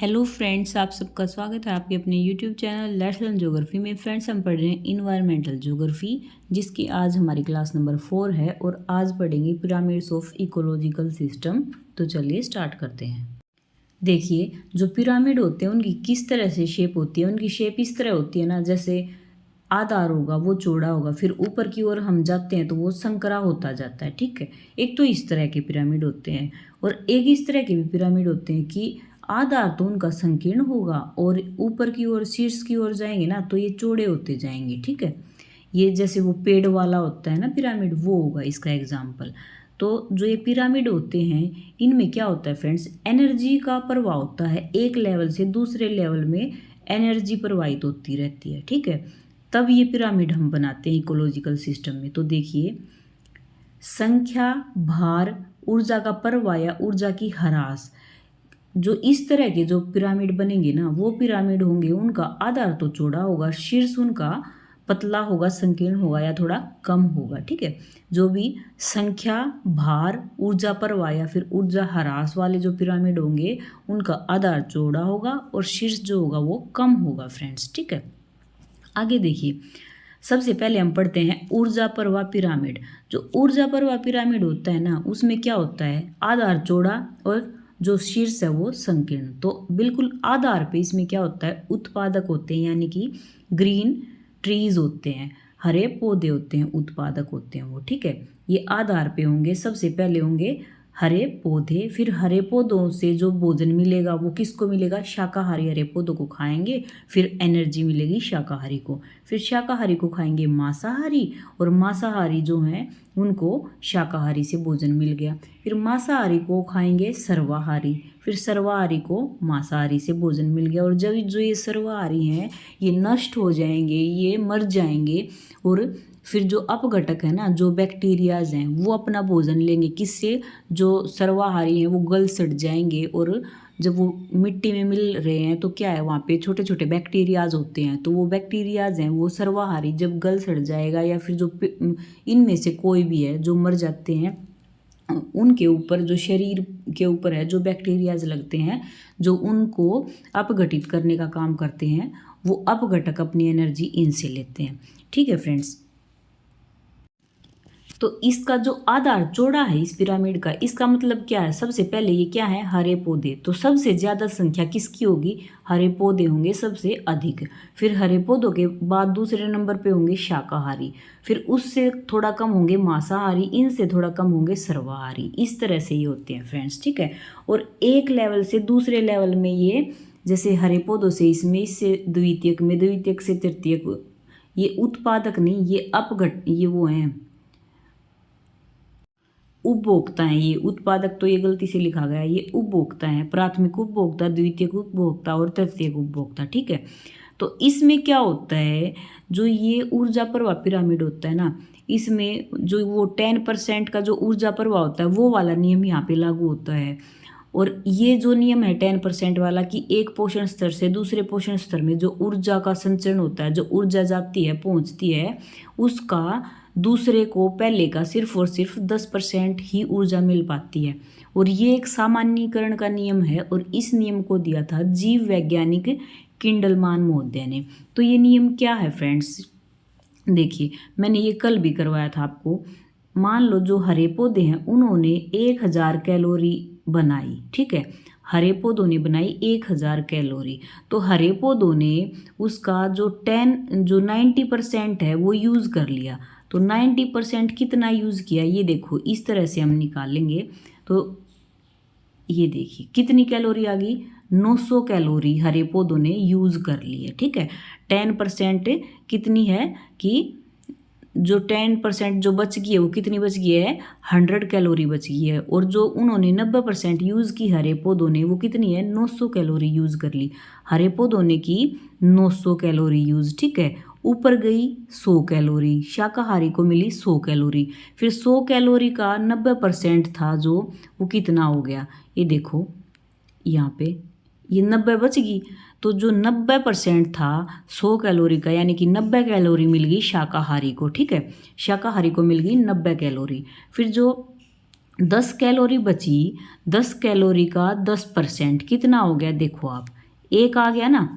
Hello friends, आप सबका स्वागत है आपके अपने YouTube channel let's learn geography में। फ्रेंड्स, हम पढ़ रहे हैं इन्वायरमेंटल ज्योग्राफी, जिसकी आज हमारी क्लास नंबर 4 है और आज पढ़ेंगे पिरामिड्स ऑफ इकोलॉजिकल सिस्टम। तो चलिए स्टार्ट करते हैं। देखिए, जो पिरामिड होते हैं उनकी किस तरह से शेप होती है। उनकी शेप इस तरह होती है ना, जैसे आधार होगा वो चौड़ा होगा, फिर ऊपर की ओर हम जाते हैं तो वो संकरा होता जाता है। ठीक है, एक तो इस तरह के पिरामिड होते हैं और एक इस तरह के भी पिरामिड होते हैं कि आधार तो उनका संकीर्ण होगा और ऊपर की ओर शीर्ष की ओर जाएंगे ना तो ये चौड़े होते जाएंगे। ठीक है, ये जैसे वो पेड़ वाला होता है ना पिरामिड, वो होगा इसका एग्जाम्पल। तो जो ये पिरामिड होते हैं इनमें क्या होता है फ्रेंड्स, एनर्जी का प्रवाह होता है। एक लेवल से दूसरे लेवल में एनर्जी प्रवाहित होती रहती है। ठीक है, तब ये पिरामिड हम बनाते हैं इकोलॉजिकल सिस्टम में। तो देखिए, संख्या, भार, ऊर्जा का प्रवाह या ऊर्जा की ह्रास, जो इस तरह के जो पिरामिड बनेंगे ना वो पिरामिड होंगे, उनका आधार तो चौड़ा होगा, शीर्ष उनका पतला होगा, संकीर्ण होगा या थोड़ा कम होगा। ठीक है, जो भी संख्या, भार, ऊर्जा प्रवाह या फिर ऊर्जा ह्रास वाले जो पिरामिड होंगे उनका आधार चौड़ा होगा और शीर्ष जो होगा वो कम होगा फ्रेंड्स। ठीक है, आगे देखिए, सबसे पहले हम पढ़ते हैं ऊर्जा प्रवाह पिरामिड। जो ऊर्जा प्रवाह पिरामिड होता है ना उसमें क्या होता है, आधार चौड़ा और जो शीर्ष है वो संकीर्ण। तो बिल्कुल आधार पे इसमें क्या होता है, उत्पादक होते हैं, यानी कि ग्रीन ट्रीज होते हैं, हरे पौधे होते हैं, उत्पादक होते हैं वो। ठीक है, ये आधार पे होंगे। सबसे पहले होंगे हरे पौधे, फिर हरे पौधों से जो भोजन मिलेगा वो किसको मिलेगा, शाकाहारी हरे पौधों को खाएंगे, फिर एनर्जी मिलेगी शाकाहारी को, फिर शाकाहारी को खाएंगे मांसाहारी, और मांसाहारी जो हैं उनको शाकाहारी से भोजन मिल गया, फिर मांसाहारी को खाएंगे सर्वाहारी, फिर सर्वाहारी को मांसाहारी से भोजन मिल गया। और जब जो ये सर्वाहारी हैं ये नष्ट हो जाएंगे, ये मर जाएंगे, और फिर जो अपघटक है ना, जो बैक्टीरियाज हैं वो अपना भोजन लेंगे किससे, जो सर्वाहारी हैं वो गल सड़ जाएंगे, और जब वो मिट्टी में मिल रहे हैं तो क्या है, वहाँ पे छोटे छोटे बैक्टीरियाज होते हैं, तो वो बैक्टीरियाज हैं वो सर्वाहारी जब गल सड़ जाएगा या फिर जो इनमें से कोई भी है जो मर जाते हैं, उनके ऊपर जो शरीर के ऊपर है जो बैक्टीरियाज लगते हैं जो उनको अपघटित करने का काम करते हैं, वो अपघटक अपनी एनर्जी इनसे लेते हैं। ठीक है फ्रेंड्स, तो इसका जो आधार चौड़ा है इस पिरामिड का, इसका मतलब क्या है, सबसे पहले ये क्या है, हरे पौधे। तो सबसे ज़्यादा संख्या किसकी होगी, हरे पौधे होंगे सबसे अधिक, फिर हरे पौधों के बाद दूसरे नंबर पे होंगे शाकाहारी, फिर उससे थोड़ा कम होंगे मांसाहारी, इनसे थोड़ा कम होंगे सर्वाहारी। इस तरह से ये होते हैं फ्रेंड्स। ठीक है, और एक लेवल से दूसरे लेवल में ये, जैसे हरे पौधों से इसमें, इससे द्वितीयक में, द्वितीयक से तृतीयक, ये उत्पादक नहीं, ये अपघट, ये वो हैं उपभोक्ता हैं। ये उत्पादक तो ये गलती से लिखा गया है, ये उपभोक्ता हैं, प्राथमिक उपभोक्ता, द्वितीयक उपभोक्ता और तृतीयक उपभोक्ता। ठीक है, तो इसमें क्या होता है, जो ये ऊर्जा प्रवाह पिरामिड होता है ना, इसमें जो वो 10% का जो ऊर्जा प्रवाह होता है वो वाला नियम यहाँ पे लागू होता है। और ये जो नियम है 10% वाला, कि एक पोषण स्तर से दूसरे पोषण स्तर में जो ऊर्जा का संचरण होता है, जो ऊर्जा जाती है पहुँचती है, उसका दूसरे को पहले का सिर्फ और सिर्फ 10% ही ऊर्जा मिल पाती है। और ये एक सामान्यीकरण का नियम है और इस नियम को दिया था जीव वैज्ञानिक किंडलमान महोदय ने। तो ये नियम क्या है फ्रेंड्स, देखिए मैंने ये कल भी करवाया था आपको। मान लो जो हरे पौधे हैं उन्होंने 1000 कैलोरी बनाई। ठीक है, हरे पौधों ने बनाई 1000 कैलोरी, तो हरे पौधों ने उसका जो 90% है वो यूज़ कर लिया। तो 90% कितना यूज़ किया, ये देखो इस तरह से हम निकालेंगे। तो ये देखिए कितनी कैलोरी आ गई, 900 कैलोरी हरे पौधों ने यूज़ कर ली है। ठीक है, 10% कितनी है कि जो 10% जो बच गई है वो कितनी बच गई है, 100 कैलोरी बच गई है। और जो उन्होंने 90% यूज़ की हरे पौधों ने, वो कितनी है, 900 कैलोरी यूज़ कर ली। हरे पौधों ने की 900 कैलोरी यूज़। ठीक है, ऊपर गई 100 कैलोरी, शाकाहारी को मिली 100 कैलोरी, फिर 100 कैलोरी का 90% था जो, वो कितना हो गया, ये देखो यहाँ पे ये 90 बच गई। तो जो 90% था 100 कैलोरी का, यानी कि 90 कैलोरी मिल गई शाकाहारी को। ठीक है, शाकाहारी को मिल गई 90 कैलोरी। फिर जो 10 कैलोरी बची, 10 कैलोरी का 10% कितना हो गया, देखो आप एक आ गया ना,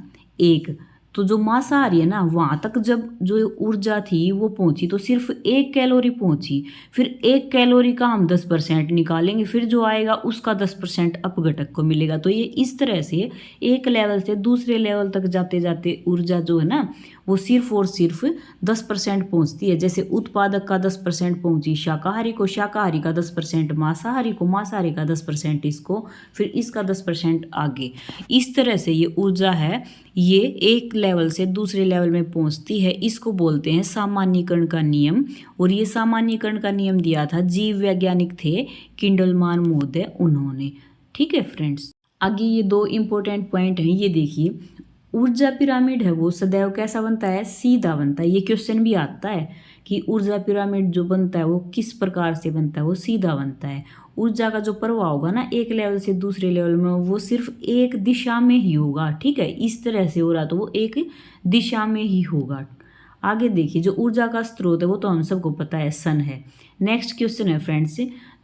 एक। तो जो मांसाहारी है ना, वहाँ तक जब जो ऊर्जा थी वो पहुंची तो सिर्फ 1 कैलोरी पहुंची। फिर 1 कैलोरी का हम 10% निकालेंगे, फिर जो आएगा उसका 10% अपघटक को मिलेगा। तो ये इस तरह से एक लेवल से दूसरे लेवल तक जाते जाते ऊर्जा जो है ना, वो सिर्फ और सिर्फ 10% पहुंचती है। जैसे उत्पादक का 10% पहुंची शाकाहारी को, शाकाहारी का 10% मांसाहारी को, मांसाहारी का 10% इसको, फिर इसका 10% आगे। इस तरह से ये ऊर्जा है, ये एक लेवल से दूसरे लेवल में पहुंचती है। इसको बोलते हैं सामान्यीकरण का नियम। और ये सामान्यीकरण का नियम दिया था जीव वैज्ञानिक थे किंडलमान महोदय, उन्होंने। ठीक है फ्रेंड्स, आगे ये 2 इंपॉर्टेंट पॉइंट हैं, ये देखिए। ऊर्जा पिरामिड है वो सदैव कैसा बनता है, सीधा बनता है। ये क्वेश्चन भी आता है कि ऊर्जा पिरामिड जो बनता है वो किस प्रकार से बनता है, वो सीधा बनता है। ऊर्जा का जो प्रवाह होगा ना एक लेवल से दूसरे लेवल में, वो सिर्फ एक दिशा में ही होगा। ठीक है, इस तरह से हो रहा तो वो एक दिशा में ही होगा। आगे देखिए, जो ऊर्जा का स्रोत है वो तो हम सबको पता है, सन है। नेक्स्ट क्वेश्चन है फ्रेंड्स,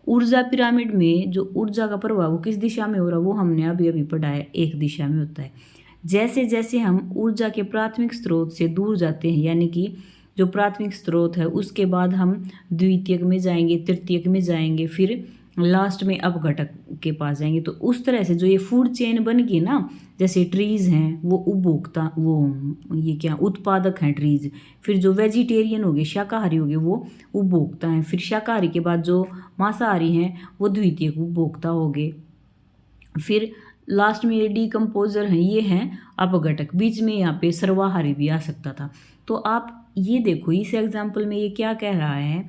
ऊर्जा पिरामिड में जो ऊर्जा का प्रवाह वो किस दिशा में हो रहा है, वो हमने अभी अभी पढ़ा है, एक दिशा में होता है। जैसे जैसे हम ऊर्जा के प्राथमिक स्रोत से दूर जाते हैं, यानी कि जो प्राथमिक स्रोत है उसके बाद हम द्वितीयक में जाएंगे, तृतीयक में जाएंगे, फिर लास्ट में अपघटक के पास जाएंगे। तो उस तरह से जो ये फूड चेन बन गई ना, जैसे ट्रीज हैं वो उपभोक्ता, वो ये क्या उत्पादक हैं ट्रीज। फिर जो वेजिटेरियन हो गए, शाकाहारी हो गए, वो उपभोक्ता हैं। फिर शाकाहारी के बाद जो मांसाहारी हैं वो द्वितीयक उपभोक्ता हो गए। फिर लास्ट में ये डीकम्पोजर हैं, ये हैं अपघटक। बीच में यहाँ पे सर्वाहारी भी आ सकता था। तो आप ये देखो, इस एग्जाम्पल में ये क्या कह रहा है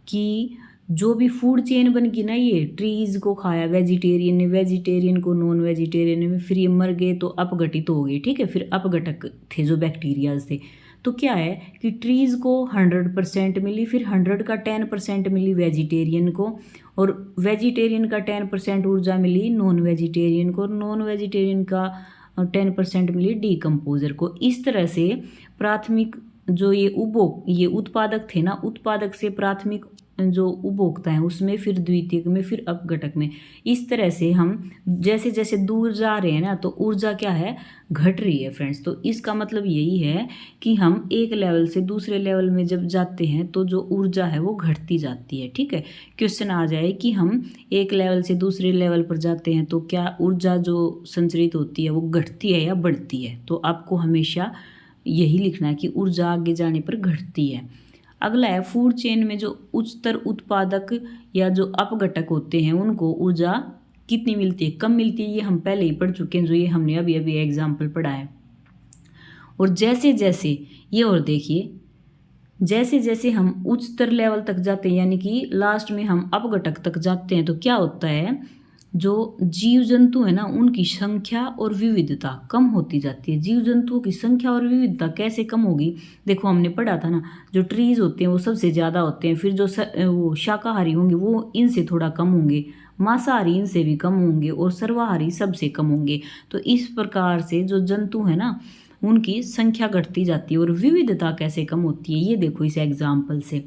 कि जो भी फूड चेन बन गई ना, ये ट्रीज को खाया वेजिटेरियन ने, वेजिटेरियन को नॉन वेजिटेरियन ने, फिर ये मर गए तो अपघटित हो गए। ठीक है, फिर अपघटक थे जो बैक्टीरियाज थे। तो क्या है कि ट्रीज को 100% मिली, फिर 100 का 10% मिली वेजिटेरियन को, और वेजिटेरियन का 10% ऊर्जा मिली नॉन वेजिटेरियन को, और नॉन वेजिटेरियन का 10% मिली डीकम्पोजर को। इस तरह से प्राथमिक जो ये उत्पादक थे ना, उत्पादक से प्राथमिक जो उपभोक्ता है उसमें, फिर द्वितीयक में, फिर अपघटक में। इस तरह से हम जैसे जैसे दूर जा रहे हैं ना, तो ऊर्जा क्या है, घट रही है फ्रेंड्स। तो इसका मतलब यही है कि हम एक लेवल से दूसरे लेवल में जब जाते हैं तो जो ऊर्जा है वो घटती जाती है। ठीक है, क्वेश्चन आ जाए कि हम एक लेवल से दूसरे लेवल पर जाते हैं तो क्या ऊर्जा जो संचरित होती है वो घटती है या बढ़ती है। तो आपको हमेशा यही लिखना है कि ऊर्जा आगे जाने पर घटती है। अगला है फूड चेन में जो उच्चतर उत्पादक या जो अपघटक होते हैं उनको ऊर्जा कितनी मिलती है, कम मिलती है। ये हम पहले ही पढ़ चुके हैं, जो ये हमने अभी अभी एग्जाम्पल पढ़ा है। और जैसे जैसे ये, और देखिए, जैसे जैसे हम उच्चतर लेवल तक जाते हैं, यानी कि लास्ट में हम अपघटक तक जाते हैं, तो क्या होता है, जो जीव जंतु है ना उनकी संख्या और विविधता कम होती जाती है। जीव जंतुओं की संख्या और विविधता कैसे कम होगी, देखो हमने पढ़ा था ना, जो ट्रीज होते हैं वो सबसे ज़्यादा होते हैं, फिर जो वो शाकाहारी होंगे वो इनसे थोड़ा कम होंगे, मांसाहारी इनसे भी कम होंगे, और सर्वाहारी सबसे कम होंगे। तो इस प्रकार से जो जंतु है ना उनकी संख्या घटती जाती है। और विविधता कैसे कम होती है, ये देखो इस एग्जाम्पल से,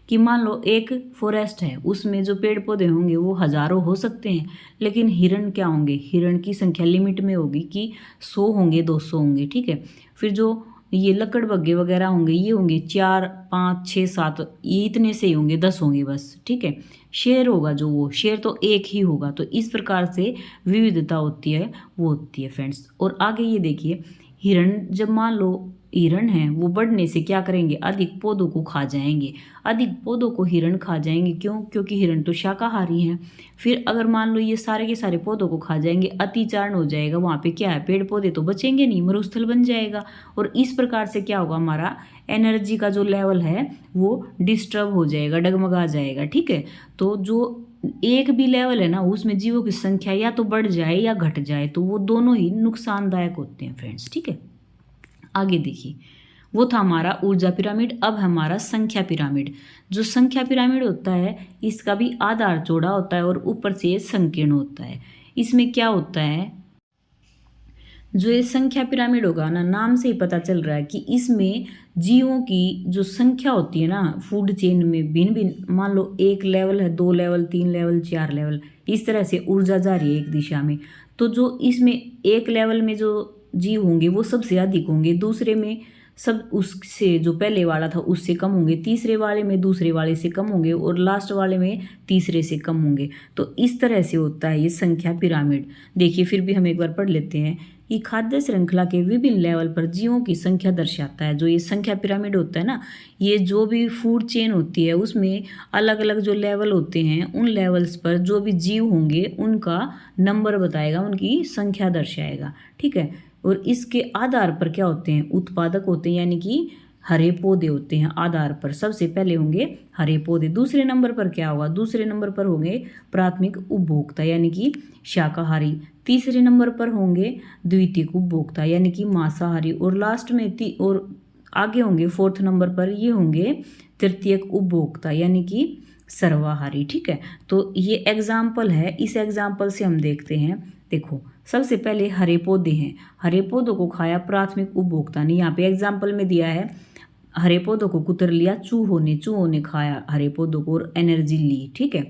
कि मान लो एक फॉरेस्ट है, उसमें जो पेड़ पौधे होंगे वो हजारों हो सकते हैं, लेकिन हिरण क्या होंगे, हिरण की संख्या लिमिट में होगी कि 100 होंगे, 200 होंगे। ठीक है, फिर जो ये लकड़बग्घे वगैरह होंगे, ये होंगे 4, 5, 6, 7, ये इतने से ही होंगे, 10 होंगे बस। ठीक है, शेर होगा जो, वो शेर तो एक ही होगा। तो इस प्रकार से विविधता होती है, वो होती है फ्रेंड्स। और आगे ये देखिए, हिरण जब मान लो हिरण हैं वो बढ़ने से क्या करेंगे, अधिक पौधों को खा जाएंगे। अधिक पौधों को हिरण खा जाएंगे, क्यों, क्योंकि हिरण तो शाकाहारी हैं। फिर अगर मान लो ये सारे के सारे पौधों को खा जाएंगे, अतिचारण हो जाएगा, वहाँ पे क्या है, पेड़ पौधे तो बचेंगे नहीं, मरुस्थल बन जाएगा। और इस प्रकार से क्या होगा, हमारा एनर्जी का जो लेवल है वो डिस्टर्ब हो जाएगा, डगमगा जाएगा। ठीक है, तो जो एक भी लेवल है ना उसमें जीवों की संख्या या तो बढ़ जाए या घट जाए, तो वो दोनों ही नुकसानदायक होते हैं फ्रेंड्स। ठीक है, आगे देखिए, वो था हमारा ऊर्जा पिरामिड। अब हमारा संख्या पिरामिड। जो संख्या पिरामिड होता है इसका भी आधार चौड़ा होता है और ऊपर से संकीर्ण होता है। इसमें क्या होता है, जो ये संख्या पिरामिड होगा ना, नाम से ही पता चल रहा है कि इसमें जीवों की जो संख्या होती है ना फूड चेन में, भिन्न भिन्न, मान लो एक लेवल है, 2 लेवल, 3 लेवल, 4 लेवल, इस तरह से ऊर्जा जा रही है एक दिशा में। तो जो इसमें एक लेवल में जो जीव होंगे वो सबसे अधिक होंगे, दूसरे में सब उससे जो पहले वाला था उससे कम होंगे, तीसरे वाले में दूसरे वाले से कम होंगे, और लास्ट वाले में तीसरे से कम होंगे। तो इस तरह से होता है ये संख्या पिरामिड। देखिए फिर भी हम एक बार पढ़ लेते हैं कि खाद्य श्रृंखला के विभिन्न लेवल पर जीवों की संख्या दर्शाता है। जो ये संख्या पिरामिड होता है ना, ये जो भी फूड चेन होती है उसमें अलग अलग जो लेवल होते हैं, उन लेवल्स पर जो भी जीव होंगे उनका नंबर बताएगा, उनकी संख्या दर्शाएगा। ठीक है। और इसके आधार पर क्या होते हैं, उत्पादक होते हैं, यानी कि हरे पौधे होते हैं। आधार पर सबसे पहले होंगे हरे पौधे, दूसरे नंबर पर क्या होगा, दूसरे नंबर पर होंगे प्राथमिक उपभोक्ता यानी कि शाकाहारी, तीसरे नंबर पर होंगे द्वितीयक उपभोक्ता यानी कि मांसाहारी, और लास्ट में और आगे होंगे फोर्थ नंबर पर ये होंगे तृतीयक उपभोक्ता यानी कि सर्वाहारी। ठीक है। तो ये एग्जाम्पल है, इस एग्जाम्पल से हम देखते हैं। देखो सबसे पहले हरे पौधे हैं, हरे पौधों को खाया प्राथमिक उपभोक्ता ने, यहाँ पे एग्जाम्पल में दिया है हरे पौधों को कुतर लिया चूहों ने खाया हरे पौधों को और एनर्जी ली। ठीक है।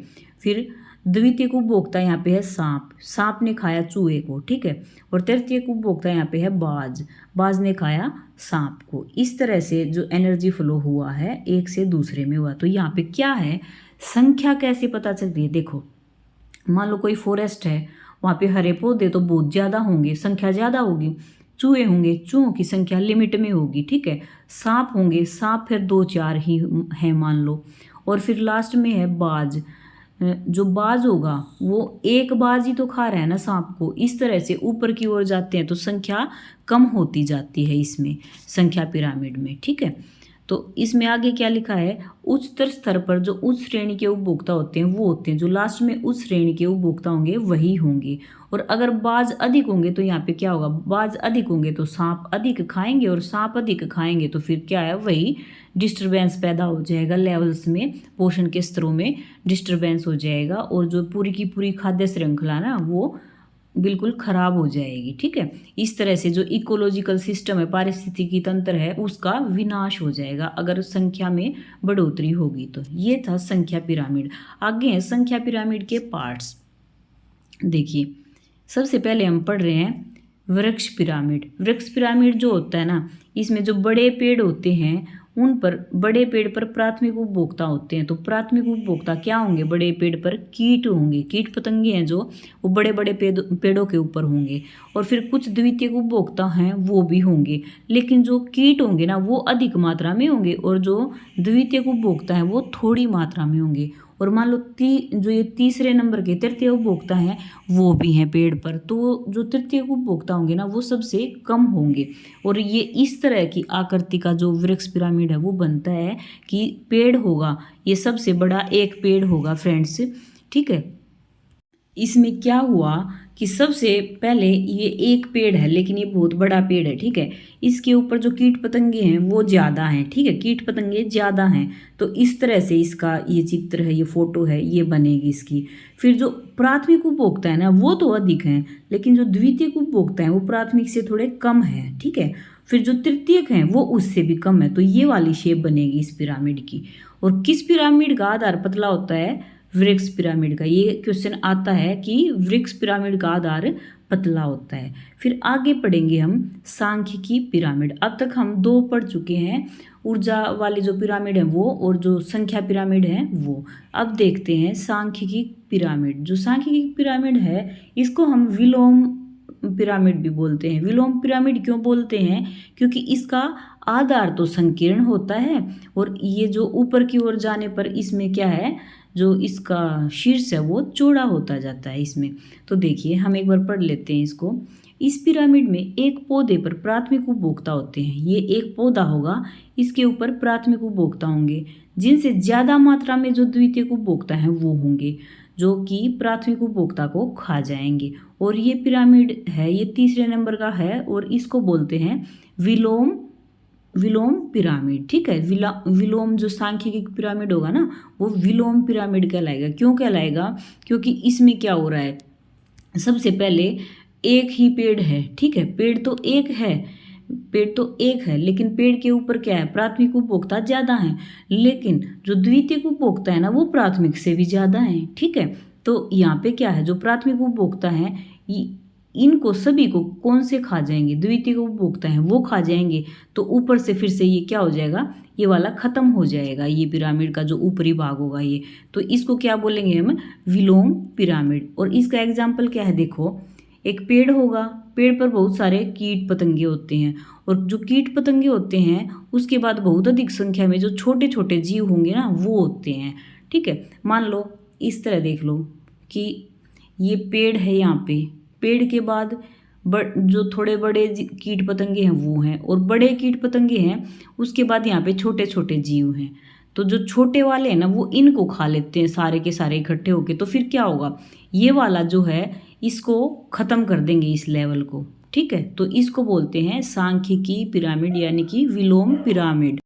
फिर द्वितीयक उपभोक्ता यहाँ पे है सांप ने खाया चूहे को। ठीक है। और तृतीयक उपभोक्ता यहाँ पे है बाज ने खाया सांप को। इस तरह से जो एनर्जी फ्लो हुआ है एक से दूसरे में हुआ। तो यहाँ पे क्या है, संख्या कैसे पता चल रही है। देखो मान लो कोई फॉरेस्ट है, वहाँ पे हरे पौधे तो बहुत ज़्यादा होंगे, संख्या ज़्यादा होगी। चूहे होंगे, चूहों की संख्या लिमिट में होगी। ठीक है। सांप होंगे, सांप फिर 2-4 ही हैं मान लो। और फिर लास्ट में है बाज, जो बाज होगा वो एक बाज ही तो खा रहा है ना सांप को। इस तरह से ऊपर की ओर जाते हैं तो संख्या कम होती जाती है इसमें संख्या पिरामिड में। ठीक है। तो इसमें आगे क्या लिखा है, उच्चतर स्तर पर जो उच्च श्रेणी के उपभोक्ता होते हैं वो होते हैं, जो लास्ट में उच्च श्रेणी के उपभोक्ता होंगे वही होंगे। और अगर बाज अधिक होंगे तो यहाँ पे क्या होगा, बाज अधिक होंगे तो सांप अधिक खाएंगे, और सांप अधिक खाएंगे तो फिर क्या है, वही डिस्टरबेंस पैदा हो जाएगा लेवल्स में, पोषण के स्तरों में डिस्टरबेंस हो जाएगा, और जो पूरी की पूरी खाद्य श्रृंखला ना वो बिल्कुल खराब हो जाएगी। ठीक है। इस तरह से जो इकोलॉजिकल सिस्टम है, पारिस्थितिकी तंत्र है, उसका विनाश हो जाएगा अगर संख्या में बढ़ोतरी होगी तो। ये था संख्या पिरामिड। आगे है संख्या पिरामिड के पार्ट्स। देखिए सबसे पहले हम पढ़ रहे हैं वृक्ष पिरामिड। वृक्ष पिरामिड जो होता है ना, इसमें जो बड़े पेड़ होते हैं उन पर, बड़े पेड़ पर प्राथमिक उपभोक्ता होते हैं। तो प्राथमिक उपभोक्ता क्या होंगे, बड़े पेड़ पर कीट होंगे, कीट पतंगे हैं जो वो बड़े बड़े पेड़ों के ऊपर होंगे। और फिर कुछ द्वितीयक उपभोक्ता हैं वो भी होंगे, लेकिन जो कीट होंगे ना वो अधिक मात्रा में होंगे, और जो द्वितीयक उपभोक्ता हैं वो थोड़ी मात्रा में होंगे। और मान लो जो ये तीसरे नंबर के तृतीय उपभोक्ता हैं वो भी हैं पेड़ पर, तो जो तृतीय उपभोक्ता होंगे ना वो सबसे कम होंगे। और ये इस तरह की आकृति का जो वृक्ष पिरामिड है वो बनता है कि पेड़ होगा, ये सबसे बड़ा एक पेड़ होगा फ्रेंड्स। ठीक है। इसमें क्या हुआ कि सबसे पहले ये एक पेड़ है, लेकिन ये बहुत बड़ा पेड़ है। ठीक है। इसके ऊपर जो कीट पतंगे हैं वो ज़्यादा हैं। ठीक है। कीट पतंगे ज़्यादा हैं, तो इस तरह से इसका ये चित्र है, ये फोटो है, ये बनेगी इसकी। फिर जो प्राथमिक उपभोक्ता है ना वो तो अधिक हैं, लेकिन जो द्वितीयक उपभोक्ता हैं वो प्राथमिक से थोड़े कम हैं। ठीक है। फिर जो तृतीयक हैं वो उससे भी कम है, तो ये वाली शेप बनेगी इस पिरामिड की। और किस पिरामिड का आधार पतला होता है, वृक्ष पिरामिड का। ये क्वेश्चन आता है कि वृक्ष पिरामिड का आधार पतला होता है। फिर आगे पढ़ेंगे हम सांख्यिकी पिरामिड। अब तक हम 2 पढ़ चुके हैं, ऊर्जा वाली जो पिरामिड है वो, और जो संख्या पिरामिड है वो। अब देखते हैं सांख्यिकी पिरामिड। जो सांख्यिकी पिरामिड है इसको हम विलोम पिरामिड भी बोलते हैं। विलोम पिरामिड क्यों बोलते हैं, क्योंकि इसका आधार तो संकीर्ण होता है, और ये जो ऊपर की ओर जाने पर इसमें क्या है, जो इसका शीर्ष है वो चौड़ा होता जाता है इसमें। तो देखिए हम एक बार पढ़ लेते हैं इसको। इस पिरामिड में एक पौधे पर प्राथमिक उपभोक्ता होते हैं। ये एक पौधा होगा, इसके ऊपर प्राथमिक उपभोक्ता होंगे, जिनसे ज़्यादा मात्रा में जो द्वितीयक उपभोक्ता हैं वो होंगे, जो कि प्राथमिक उपभोक्ता को खा जाएंगे। और ये पिरामिड है, ये तीसरे नंबर का है, और इसको बोलते हैं विलोम पिरामिड। ठीक है। विलोम जो सांख्यिकी पिरामिड होगा ना वो विलोम पिरामिड कहलाएगा। क्यों कहलाएगा, क्योंकि इसमें क्या हो रहा है, सबसे पहले एक ही पेड़ है, ठीक है, पेड़ तो एक है, पेड़ तो एक है, लेकिन पेड़ के ऊपर क्या है, प्राथमिक उपभोक्ता ज़्यादा हैं, लेकिन जो द्वितीयक उपभोक्ता है ना वो प्राथमिक से भी ज़्यादा हैं, ठीक है। तो यहाँ पे क्या है, जो प्राथमिक उपभोक्ता हैं इनको सभी को कौन से खा जाएंगे, द्वितीयक उपभोक्ता हैं वो खा जाएंगे। तो ऊपर से फिर से ये क्या हो जाएगा, ये वाला खत्म हो जाएगा, ये पिरामिड का जो ऊपरी भाग होगा ये, तो इसको क्या बोलेंगे हम, विलोम पिरामिड। और इसका एग्जाम्पल क्या है, देखो एक पेड़ होगा, पेड़ पर बहुत सारे कीट पतंगे होते हैं, और जो कीट पतंगे होते हैं उसके बाद बहुत अधिक संख्या में जो छोटे छोटे जीव होंगे ना वो होते हैं, ठीक है। मान लो इस तरह देख लो कि ये पेड़ है, यहाँ पे पेड़ के बाद जो थोड़े बड़े कीट पतंगे हैं वो हैं, और बड़े कीट पतंगे हैं, उसके बाद यहाँ पे छोटे छोटे जीव हैं। तो जो छोटे वाले हैं ना वो इनको खा लेते हैं सारे के सारे इकट्ठे होके, तो फिर क्या होगा, ये वाला जो है इसको खत्म कर देंगे इस लेवल को, ठीक है। तो इसको बोलते हैं सांख्यिकी पिरामिड यानी कि विलोम पिरामिड।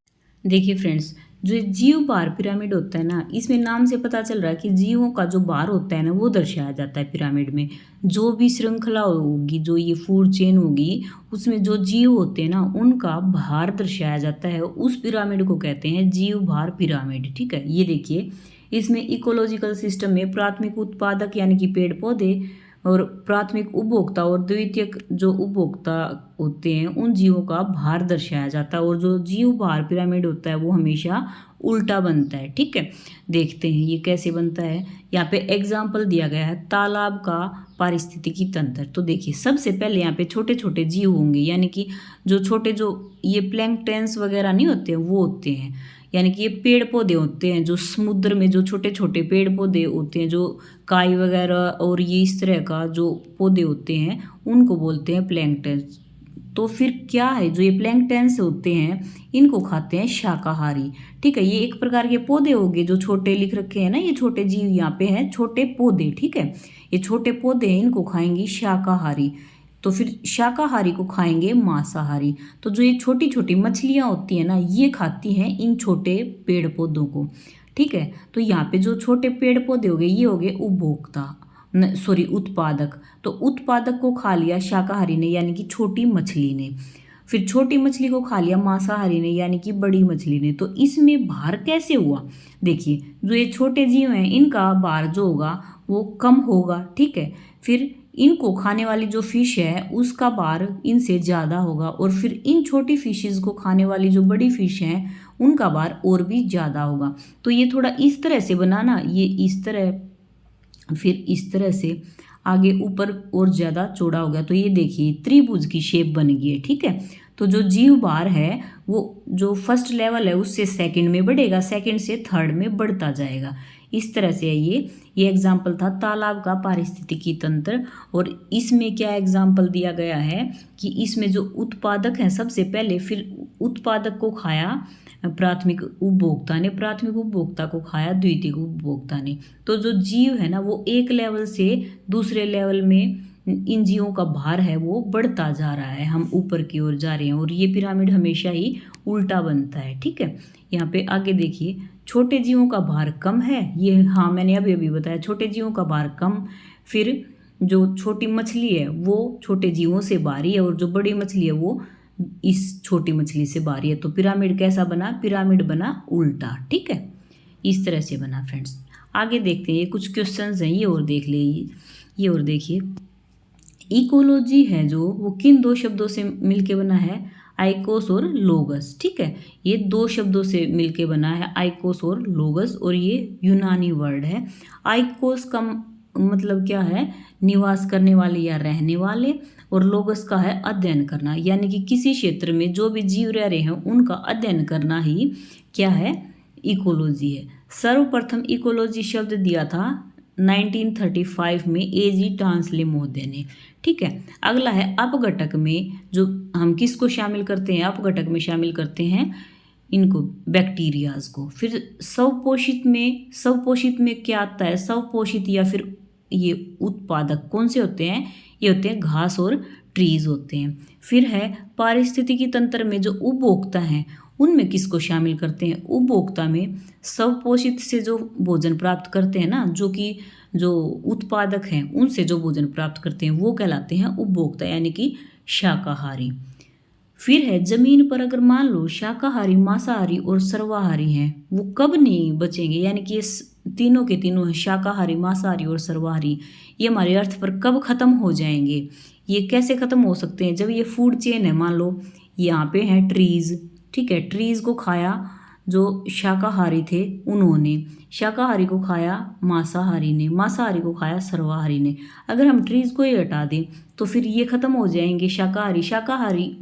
देखिए फ्रेंड्स, जो जीव भार पिरामिड होता है ना, इसमें नाम से पता चल रहा है कि जीवों का जो भार होता है ना वो दर्शाया जाता है पिरामिड में। जो भी श्रृंखला होगी, जो ये फूड चेन होगी, उसमें जो जीव होते हैं ना उनका भार दर्शाया जाता है, उस पिरामिड को कहते हैं जीव भार पिरामिड, ठीक है। ये देखिए, इसमें इकोलॉजिकल सिस्टम में प्राथमिक उत्पादक यानी कि पेड़ पौधे, और प्राथमिक उपभोक्ता और द्वितीयक जो उपभोक्ता होते हैं उन जीवों का भार दर्शाया जाता है, और जो जीव भार पिरामिड होता है वो हमेशा उल्टा बनता है, ठीक है। देखते हैं ये कैसे बनता है। यहाँ पे एग्जाम्पल दिया गया है तालाब का पारिस्थितिकी तंत्र। तो देखिए सबसे पहले यहाँ पे छोटे छोटे जीव होंगे, यानी कि जो छोटे जो ये प्लैंकटन्स वगैरह नहीं होते हैं वो होते हैं, यानी कि ये पेड़ पौधे होते हैं, जो समुद्र में जो छोटे छोटे पेड़ पौधे होते हैं, जो काई वगैरह और ये इस तरह का जो पौधे होते हैं उनको बोलते हैं प्लैंकटन्स। तो फिर क्या है, जो ये प्लैंकटन्स होते हैं इनको खाते हैं शाकाहारी, ठीक है। ये एक प्रकार के पौधे हो गए जो छोटे लिख रखे हैं ना, ये छोटे जीव यहाँ पे हैं, छोटे पौधे, ठीक है। ये छोटे पौधे हैं, इनको खाएंगी शाकाहारी। तो फिर शाकाहारी को खाएंगे मांसाहारी। तो जो ये छोटी छोटी मछलियाँ होती हैं ना ये खाती हैं इन छोटे पेड़ पौधों को, ठीक है। तो यहाँ पे जो छोटे पेड़ पौधे हो गए ये हो गए उपभोक्ता, सॉरी उत्पादक। तो उत्पादक को खा लिया शाकाहारी ने यानी कि छोटी मछली ने, फिर छोटी मछली को खा लिया मांसाहारी ने यानी कि बड़ी मछली ने। तो इसमें भार कैसे हुआ, देखिए जो ये छोटे जीव हैं इनका भार जो होगा वो कम होगा, ठीक है। फिर इनको खाने वाली जो फिश है उसका भार इनसे ज़्यादा होगा, और फिर इन छोटी फिशेस को खाने वाली जो बड़ी फिश हैं उनका भार और भी ज़्यादा होगा। तो ये थोड़ा इस तरह से बनाना, ये इस तरह, फिर इस तरह से आगे ऊपर और ज़्यादा चौड़ा हो गया। तो ये देखिए त्रिभुज की शेप बन गई है, ठीक है। तो जो जीव भार है वो जो फर्स्ट लेवल है उससे सेकंड में बढ़ेगा, सेकंड से थर्ड में बढ़ता जाएगा, इस तरह से है ये एग्जाम्पल था तालाब का पारिस्थितिकी तंत्र। और इसमें क्या एग्जाम्पल दिया गया है कि इसमें जो उत्पादक हैं सबसे पहले, फिर उत्पादक को खाया प्राथमिक उपभोक्ता ने, प्राथमिक उपभोक्ता को खाया द्वितीयक उपभोक्ता ने। तो जो जीव है ना वो एक लेवल से दूसरे लेवल में इन जीवों का भार है वो बढ़ता जा रहा है, हम ऊपर की ओर जा रहे हैं, और ये पिरामिड हमेशा ही उल्टा बनता है, ठीक है। यहाँ पे आगे देखिए, छोटे जीवों का भार कम है, ये हाँ मैंने अभी अभी बताया, छोटे जीवों का भार कम। फिर जो छोटी मछली है वो छोटे जीवों से भारी है, और जो बड़ी मछली है वो इस छोटी मछली से भारी है। तो पिरामिड कैसा बना, पिरामिड बना उल्टा, ठीक है, इस तरह से बना। फ्रेंड्स आगे देखते हैं, ये कुछ क्वेश्चंस हैं ये और देख लीजिए। ये और देखिए, इकोलॉजी है जो वो किन दो शब्दों से मिलके बना है, आइकोस और लोगस, ठीक है। ये दो शब्दों से मिलके बना है, आइकोस और लोगस, और ये यूनानी वर्ड है। आइकोस का मतलब क्या है, निवास करने वाले या रहने वाले, और लोगस का है अध्ययन करना, यानी कि किसी क्षेत्र में जो भी जीव रह रहे हैं उनका अध्ययन करना ही क्या है, इकोलॉजी है। सर्वप्रथम इकोलॉजी शब्द दिया था 1935 में A.G. टांसले महोदय ने, ठीक है। अगला है अपघटक में, जो हम किसको शामिल करते हैं, अपघटक में शामिल करते हैं इनको, बैक्टीरियाज को। फिर स्वपोषित में क्या आता है, स्वपोषित या फिर ये उत्पादक कौन से होते हैं, ये होते हैं घास और ट्रीज होते हैं। फिर है पारिस्थितिकी तंत्र में जो उपभोक्ता हैं उनमें किसको शामिल करते हैं? उपभोक्ता में स्वपोषित से जो भोजन प्राप्त करते हैं ना, जो उत्पादक हैं उनसे जो भोजन प्राप्त करते हैं वो कहलाते हैं उपभोक्ता, यानी कि शाकाहारी। फिर है जमीन पर अगर मान लो शाकाहारी, मांसाहारी और सर्वाहारी हैं, वो कब नहीं बचेंगे? यानी कि ये तीनों के तीनों हैं, शाकाहारी, मांसाहारी और सर्वाहारी, ये हमारे अर्थ पर कब खत्म हो जाएंगे? ये कैसे खत्म हो सकते हैं? जब ये फूड चेन है, मान लो यहाँ पे हैं ट्रीज, ठीक है, ट्रीज को खाया जो शाकाहारी थे उन्होंने, शाकाहारी को खाया मांसाहारी ने, मांसाहारी को खाया सर्वाहारी ने। अगर हम ट्रीज को ही हटा दें तो फिर ये खत्म हो जाएंगे, शाकाहारी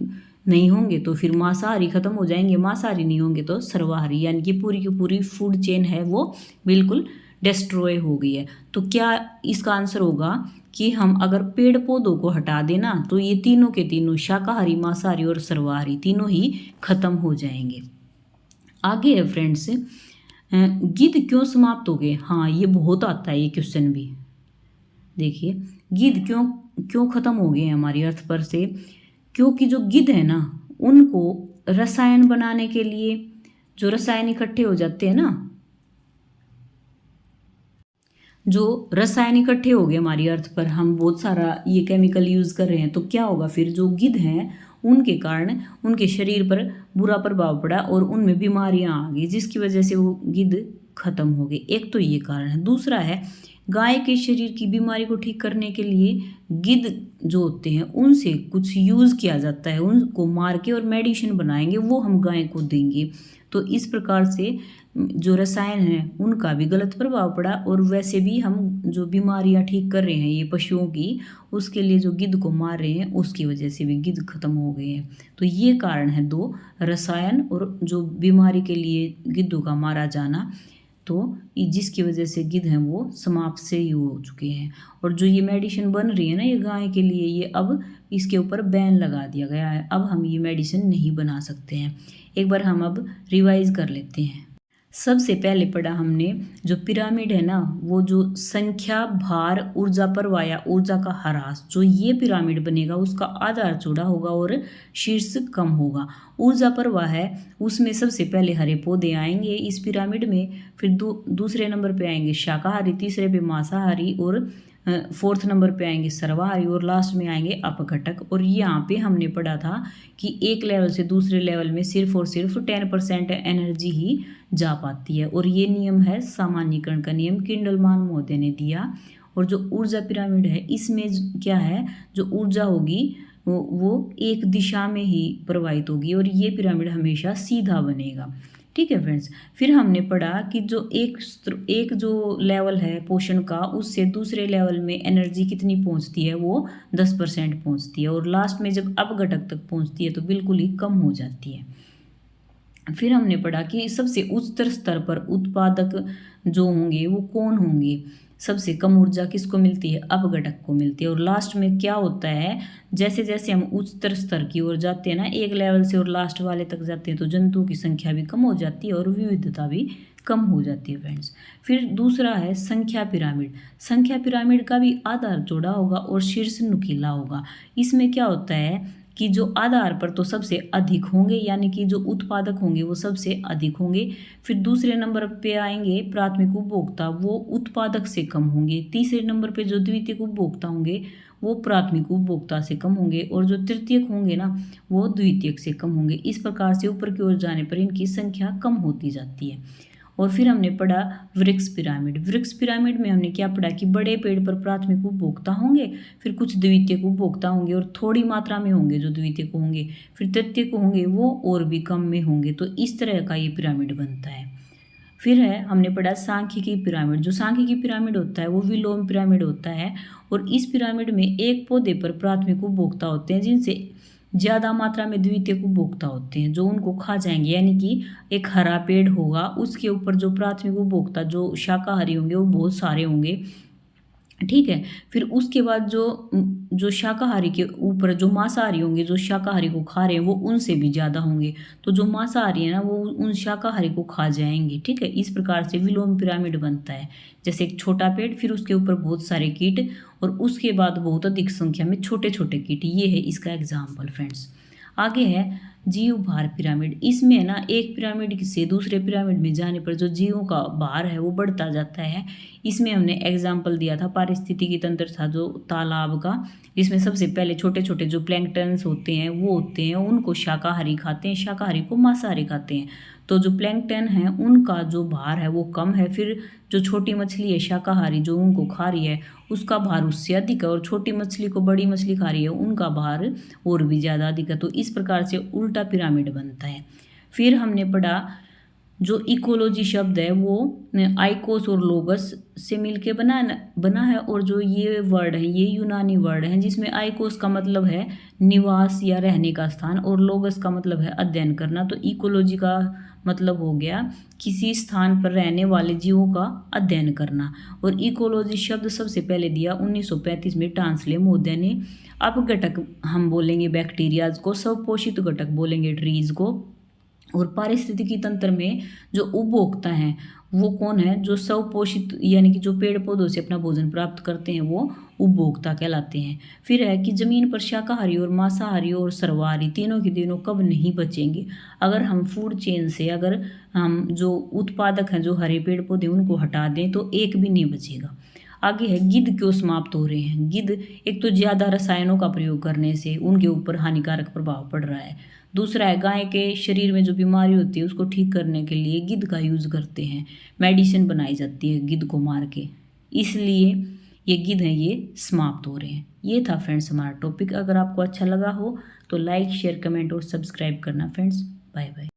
नहीं होंगे तो फिर मांसाहारी खत्म हो जाएंगे, मांसाहारी नहीं होंगे तो सर्वाहारी, यानी कि पूरी की पूरी फूड चेन है वो बिल्कुल डिस्ट्रॉय हो गई है। तो क्या इसका आंसर होगा कि हम अगर पेड़ पौधों को हटा देना तो ये तीनों के तीनों शाकाहारी, मांसाहारी और सर्वाहारी तीनों ही खत्म हो जाएंगे। आगे है फ्रेंड्स, गिद्ध क्यों समाप्त हो गए? हाँ, ये बहुत आता है ये क्वेश्चन भी। देखिए, गिद्ध क्यों खत्म हो गए हमारी अर्थ पर से? क्योंकि जो गिद्ध है ना, उनको रसायन बनाने के लिए जो रसायन इकट्ठे हो जाते हैं ना, जो रसायन इकट्ठे हो गए हमारी अर्थ पर, हम बहुत सारा ये केमिकल यूज़ कर रहे हैं, तो क्या होगा फिर? जो गिद्ध हैं उनके कारण उनके शरीर पर बुरा प्रभाव पड़ा और उनमें बीमारियां आ गई, जिसकी वजह से वो गिद्ध खत्म हो गए। एक तो ये कारण है। दूसरा है, गाय के शरीर की बीमारी को ठीक करने के लिए गिद्ध जो होते हैं उनसे कुछ यूज़ किया जाता है, उनको मार के और मेडिसिन बनाएंगे, वो हम गाय को देंगे। तो इस प्रकार से जो रसायन हैं उनका भी गलत प्रभाव पड़ा, और वैसे भी हम जो बीमारियां ठीक कर रहे हैं ये पशुओं की, उसके लिए जो गिद्ध को मार रहे हैं उसकी वजह से भी गिद्ध खत्म हो गए हैं। तो ये कारण है दो, रसायन और जो बीमारी के लिए गिद्धों का मारा जाना, तो जिसकी वजह से गिद्ध हैं वो समाप्त से ही हो चुके हैं। और जो ये मेडिसिन बन रही है ना ये गाय के लिए, ये अब इसके ऊपर बैन लगा दिया गया है, अब हम ये मेडिसिन नहीं बना सकते हैं। एक बार हम अब रिवाइज कर लेते हैं। सबसे पहले पढ़ा हमने जो पिरामिड है ना, वो जो संख्या, भार, ऊर्जा प्रवाह या ऊर्जा का ह्रास, जो ये पिरामिड बनेगा उसका आधार चौड़ा होगा और शीर्ष कम होगा। ऊर्जा प्रवाह है उसमें सबसे पहले हरे पौधे आएंगे इस पिरामिड में, फिर दूसरे नंबर पे आएंगे शाकाहारी, तीसरे पे मांसाहारी और फोर्थ नंबर पे आएंगे सर्वाहारी और लास्ट में आएंगे अपघटक। और यहाँ पे हमने पढ़ा था कि एक लेवल से दूसरे लेवल में सिर्फ और सिर्फ 10% एनर्जी ही जा पाती है, और ये नियम है सामान्यीकरण का नियम, किंडलमान महोदय ने दिया। और जो ऊर्जा पिरामिड है इसमें क्या है, जो ऊर्जा होगी वो एक दिशा में ही प्रवाहित होगी और ये पिरामिड हमेशा सीधा बनेगा। ठीक है फ्रेंड्स। फिर हमने पढ़ा कि जो एक जो लेवल है पोषण का, उससे दूसरे लेवल में एनर्जी कितनी पहुंचती है, वो 10% पहुंचती है, और लास्ट में जब अपघटक तक पहुंचती है तो बिल्कुल ही कम हो जाती है। फिर हमने पढ़ा कि सबसे उच्च स्तर पर उत्पादक जो होंगे वो कौन होंगे, सबसे कम ऊर्जा किसको मिलती है, अपघटक को मिलती है। और लास्ट में क्या होता है, जैसे जैसे हम उच्चतर स्तर की ओर जाते हैं ना, एक लेवल से और लास्ट वाले तक जाते हैं, तो जंतुओं की संख्या भी कम हो जाती है और विविधता भी कम हो जाती है फ्रेंड्स। फिर दूसरा है संख्या पिरामिड। संख्या पिरामिड का भी आधार चौड़ा होगा और शीर्ष नुकीला होगा। इसमें क्या होता है कि जो आधार पर तो सबसे अधिक होंगे, यानी कि जो उत्पादक होंगे वो सबसे अधिक होंगे। फिर दूसरे नंबर पे आएंगे प्राथमिक उपभोक्ता, वो उत्पादक से कम होंगे। तीसरे नंबर पे जो द्वितीयक उपभोक्ता होंगे वो प्राथमिक उपभोक्ता से कम होंगे, और जो तृतीयक होंगे ना वो द्वितीयक से कम होंगे। इस प्रकार से ऊपर की ओर जाने पर इनकी संख्या कम होती जाती है। और फिर हमने पढ़ा वृक्ष पिरामिड। वृक्ष पिरामिड में हमने क्या पढ़ा कि बड़े पेड़ पर प्राथमिक उपभोक्ता होंगे, फिर कुछ द्वितीयक उपभोक्ता होंगे और थोड़ी मात्रा में होंगे जो द्वितीयक होंगे, फिर तृतीयक होंगे वो और भी कम में होंगे। तो इस तरह का ये पिरामिड बनता है। फिर है हमने पढ़ा सांख्यिकी पिरामिड। जो सांख्यिकी पिरामिड होता है वो विलोम पिरामिड होता है, और इस पिरामिड में एक पौधे पर प्राथमिक उपभोक्ता होते हैं जिनसे ज़्यादा मात्रा में द्वितीयक उपभोक्ता होते हैं जो उनको खा जाएंगे। यानी कि एक हरा पेड़ होगा, उसके ऊपर जो प्राथमिक उपभोक्ता जो शाकाहारी होंगे वो बहुत सारे होंगे। ठीक है। फिर उसके बाद जो शाकाहारी के ऊपर जो मांसाहारी होंगे, जो शाकाहारी को खा रहे हैं वो उनसे भी ज़्यादा होंगे, तो जो मांसाहारी है ना वो उन शाकाहारी को खा जाएंगे। ठीक है। इस प्रकार से विलोम पिरामिड बनता है, जैसे एक छोटा पेड़, फिर उसके ऊपर बहुत सारे कीट, और उसके बाद बहुत अधिक संख्या में छोटे छोटे कीट। ये है इसका एग्जाम्पल फ्रेंड्स। आगे है जीव भार पिरामिड, इसमें है ना एक पिरामिड से दूसरे पिरामिड में जाने पर जो जीवों का भार है वो बढ़ता जाता है। इसमें हमने एग्जाम्पल दिया था पारिस्थितिकी तंत्र था जो तालाब का, जिसमें सबसे पहले छोटे छोटे जो प्लैंकटन्स होते हैं वो होते हैं, उनको शाकाहारी खाते हैं, शाकाहारी को मांसाहारी खाते हैं। तो जो प्लैंकटन है उनका जो भार है वो कम है, फिर जो छोटी मछली है शाकाहारी जो उनको खा रही है उसका भार उससे अधिक है, और छोटी मछली को बड़ी मछली खा रही है उनका भार और भी ज़्यादा अधिक है। तो इस प्रकार से उल्टा पिरामिड बनता है। फिर हमने पढ़ा जो इकोलॉजी शब्द है वो आइकोस और लोगस से मिलके बना है, और जो ये वर्ड है ये यूनानी वर्ड है, जिसमें आइकोस का मतलब है निवास या रहने का स्थान और लोगस का मतलब है अध्ययन करना। तो इकोलॉजी का मतलब हो गया किसी स्थान पर रहने वाले जीवों का अध्ययन करना। और इकोलॉजी शब्द सबसे पहले दिया 1935 में टांसले महोदय ने। अब घटक हम बोलेंगे बैक्टीरियाज को, स्वपोषित घटक बोलेंगे ट्रीज को, और पारिस्थितिकी तंत्र में जो उपभोक्ता हैं वो कौन है, जो स्वपोषित यानी कि जो पेड़ पौधों से अपना भोजन प्राप्त करते हैं वो उपभोक्ता कहलाते हैं। फिर है कि ज़मीन पर शाकाहारी और मांसाहारी और सर्वाहारी तीनों के तीनों कब नहीं बचेंगे, अगर हम फूड चेन से अगर हम जो उत्पादक हैं जो हरे पेड़ पौधे उनको हटा दें तो एक भी नहीं बचेगा। आगे है गिद्ध क्यों समाप्त हो रहे हैं। गिद्ध एक तो ज़्यादा रसायनों का प्रयोग करने से उनके ऊपर हानिकारक प्रभाव पड़ रहा है। दूसरा है गाय के शरीर में जो बीमारी होती है उसको ठीक करने के लिए गिद्ध का यूज़ करते हैं, मेडिसिन बनाई जाती है गिद्ध को मार के, इसलिए ये गिद्ध हैं ये समाप्त हो रहे हैं। ये था फ्रेंड्स हमारा टॉपिक। अगर आपको अच्छा लगा हो तो लाइक शेयर कमेंट और सब्सक्राइब करना फ्रेंड्स। Bye bye.